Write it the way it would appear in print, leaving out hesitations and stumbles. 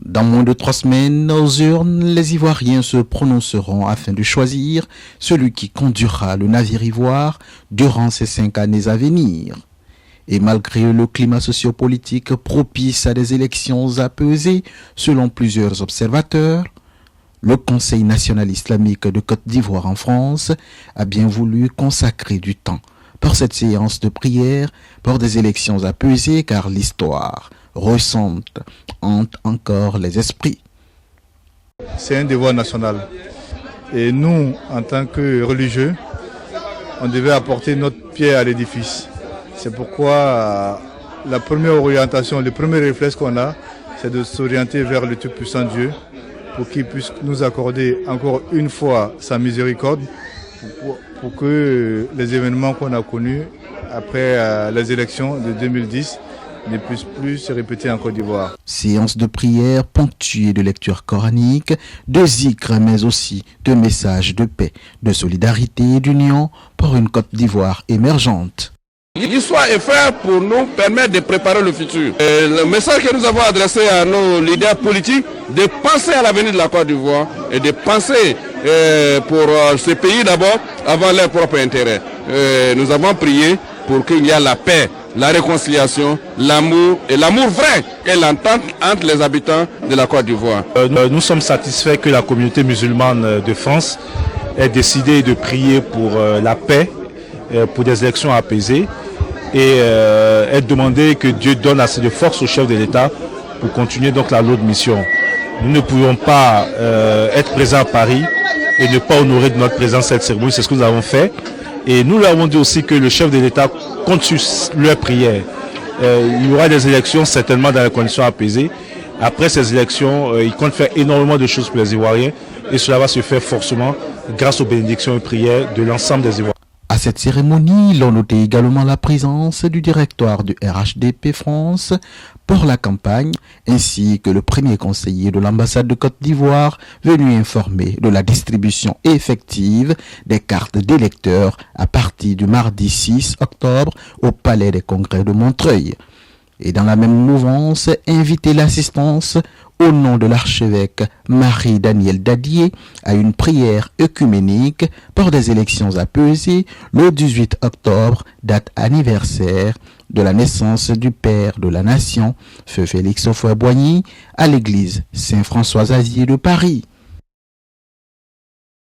Dans moins de 3 semaines, aux urnes, les Ivoiriens se prononceront afin de choisir celui qui conduira le navire ivoire durant ces 5 années à venir. Et malgré le climat sociopolitique propice à des élections apaisées, selon plusieurs observateurs, le Conseil national islamique de Côte d'Ivoire en France a bien voulu consacrer du temps pour cette séance de prière pour des élections apaisées, car l'histoire récente hante encore les esprits. C'est un devoir national. Et nous, en tant que religieux, on devait apporter notre pierre à l'édifice. C'est pourquoi la première orientation, le premier réflexe qu'on a, c'est de s'orienter vers le Tout-Puissant Dieu pour qu'il puisse nous accorder encore une fois sa miséricorde pour que les événements qu'on a connus après les élections de 2010 ne puissent plus se répéter en Côte d'Ivoire. Séance de prière ponctuée de lectures coraniques, de zikr, mais aussi de messages de paix, de solidarité et d'union pour une Côte d'Ivoire émergente. L'histoire est faite pour nous permettre de préparer le futur. Et le message que nous avons adressé à nos leaders politiques, de penser à l'avenir de la Côte d'Ivoire et de penser pour ce pays d'abord avant leur propre intérêt. Nous avons prié pour qu'il y ait la paix, la réconciliation, l'amour et l'amour vrai et l'entente entre les habitants de la Côte d'Ivoire. Nous sommes satisfaits que la communauté musulmane de France ait décidé de prier pour la paix, pour des élections apaisées et ait demandé que Dieu donne assez de force au chef de l'État pour continuer donc la lourde mission. Nous ne pouvons pas être présents à Paris et ne pas honorer de notre présence cette cérémonie, c'est ce que nous avons fait. Et nous leur avons dit aussi que le chef de l'État compte sur leur prière. Il y aura des élections certainement dans les conditions apaisées. Après ces élections, il compte faire énormément de choses pour les Ivoiriens et cela va se faire forcément grâce aux bénédictions et prières de l'ensemble des Ivoiriens. À cette cérémonie, l'on notait également la présence du directoire du RHDP France pour la campagne, ainsi que le premier conseiller de l'ambassade de Côte d'Ivoire venu informer de la distribution effective des cartes d'électeurs à partir du mardi 6 octobre au Palais des Congrès de Montreuil. Et dans la même mouvance, inviter l'assistance au nom de l'archevêque Marie-Daniel Dadier à une prière œcuménique pour des élections apaisées le 18 octobre, date anniversaire de la naissance du père de la nation, feu Félix Houphouët-Boigny, à l'église Saint-François-Xavier de Paris.